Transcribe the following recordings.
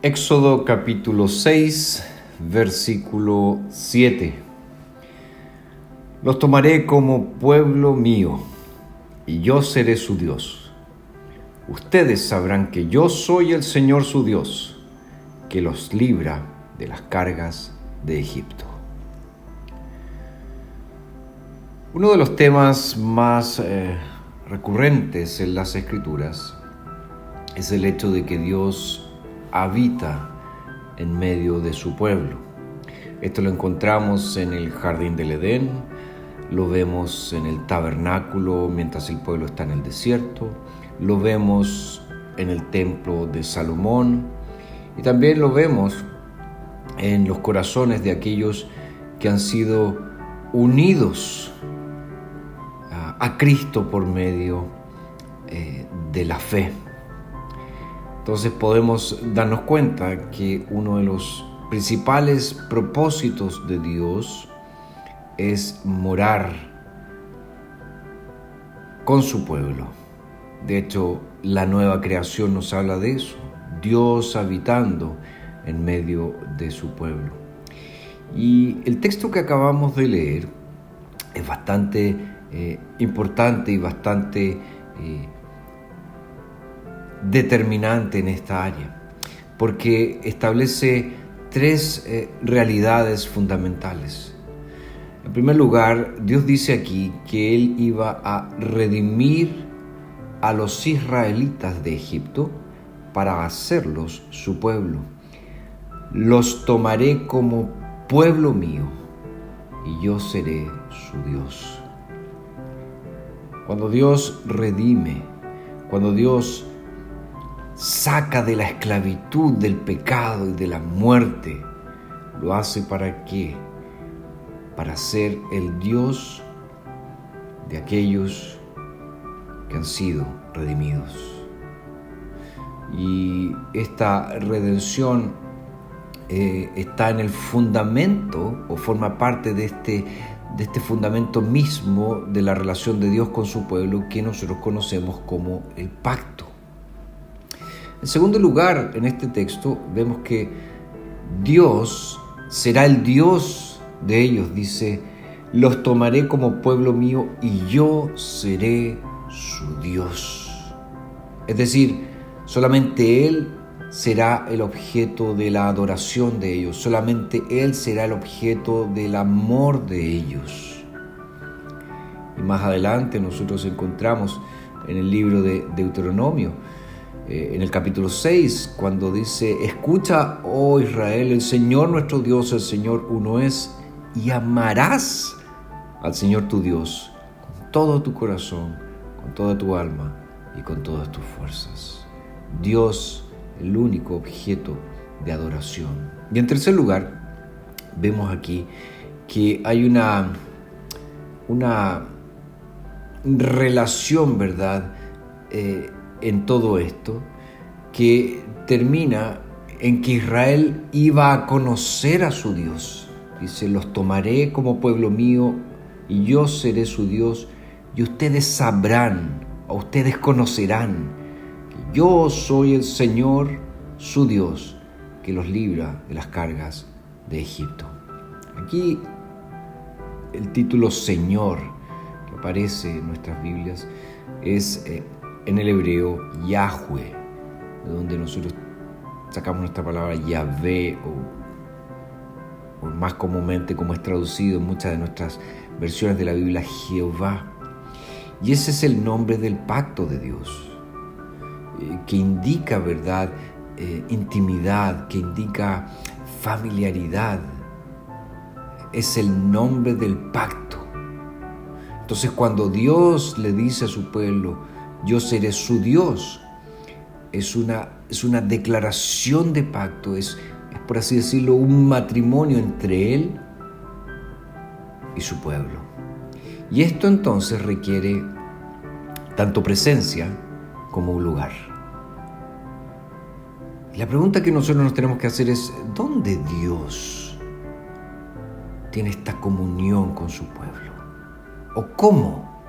Éxodo capítulo 6, versículo 7. Los tomaré como pueblo mío, y yo seré su Dios. Ustedes sabrán que yo soy el Señor su Dios, que los libra de las cargas de Egipto. Uno de los temas más recurrentes en las Escrituras es el hecho de que Dios habita en medio de su pueblo. Esto lo encontramos en el jardín del Edén, lo vemos en el tabernáculo mientras el pueblo está en el desierto, lo vemos en el templo de Salomón y también lo vemos en los corazones de aquellos que han sido unidos a Cristo por medio de la fe. Entonces podemos darnos cuenta que uno de los principales propósitos de Dios es morar con su pueblo. De hecho, la nueva creación nos habla de eso, Dios habitando en medio de su pueblo. Y el texto que acabamos de leer es bastante importante y bastante determinante en esta área, porque establece tres realidades fundamentales. En primer lugar, Dios dice aquí que Él iba a redimir a los israelitas de Egipto para hacerlos su pueblo. Los tomaré como pueblo mío y yo seré su Dios. Cuando Dios redime, cuando Dios saca de la esclavitud, del pecado y de la muerte, lo hace ¿para qué? Para ser el Dios de aquellos que han sido redimidos. Y esta redención está en el fundamento o forma parte de este fundamento mismo de la relación de Dios con su pueblo que nosotros conocemos como el pacto. En segundo lugar, en este texto vemos que Dios será el Dios de ellos. Dice, los tomaré como pueblo mío y yo seré su Dios. Es decir, solamente Él será el objeto de la adoración de ellos. Solamente Él será el objeto del amor de ellos. Y más adelante nosotros encontramos en el libro de Deuteronomio, en el capítulo 6, cuando dice, escucha, oh Israel, el Señor nuestro Dios, el Señor uno es, y amarás al Señor tu Dios con todo tu corazón, con toda tu alma y con todas tus fuerzas. Dios, el único objeto de adoración. Y en tercer lugar, vemos aquí que hay una relación, ¿verdad?, en todo esto, que termina en que Israel iba a conocer a su Dios. Dice, los tomaré como pueblo mío y yo seré su Dios y ustedes sabrán, o ustedes conocerán que yo soy el Señor, su Dios, que los libra de las cargas de Egipto. Aquí el título Señor que aparece en nuestras Biblias es en el hebreo Yahweh, de donde nosotros sacamos nuestra palabra Yahvé, o más comúnmente como es traducido en muchas de nuestras versiones de la Biblia, Jehová. Y ese es el nombre del pacto de Dios, que indica, ¿verdad?, intimidad, que indica familiaridad. Es el nombre del pacto. Entonces, cuando Dios le dice a su pueblo, yo seré su Dios, es una declaración de pacto, es por así decirlo, un matrimonio entre Él y su pueblo. Y esto entonces requiere tanto presencia como un lugar. Y la pregunta que nosotros nos tenemos que hacer es, ¿dónde Dios tiene esta comunión con su pueblo? ¿O cómo?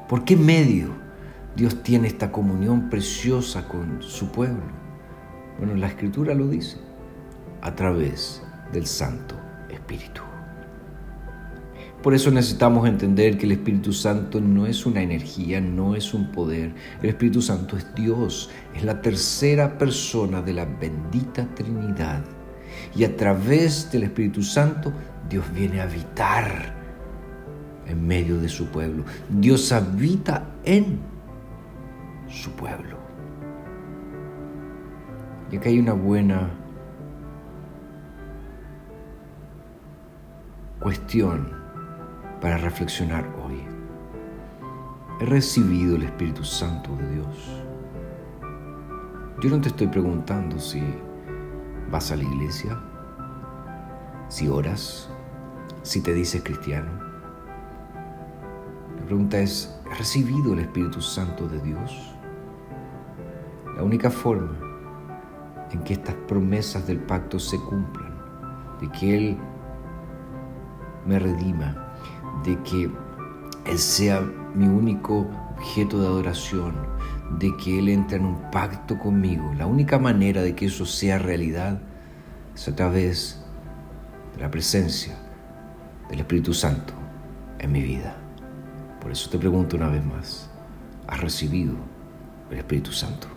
¿Por qué medio Dios tiene esta comunión preciosa con su pueblo? Bueno, la Escritura lo dice, a través del Santo Espíritu. Por eso necesitamos entender que el Espíritu Santo no es una energía, no es un poder. El Espíritu Santo es Dios, es la tercera persona de la bendita Trinidad. Y a través del Espíritu Santo, Dios viene a habitar en medio de su pueblo. Dios habita en su pueblo. Y acá hay una buena cuestión para reflexionar hoy. ¿He recibido el Espíritu Santo de Dios? Yo no te estoy preguntando si vas a la iglesia, si oras, si te dices cristiano. La pregunta es, ¿he recibido el Espíritu Santo de Dios? La única forma en que estas promesas del pacto se cumplan, de que Él me redima, de que Él sea mi único objeto de adoración, de que Él entre en un pacto conmigo. La única manera de que eso sea realidad es a través de la presencia del Espíritu Santo en mi vida. Por eso te pregunto una vez más, ¿has recibido el Espíritu Santo?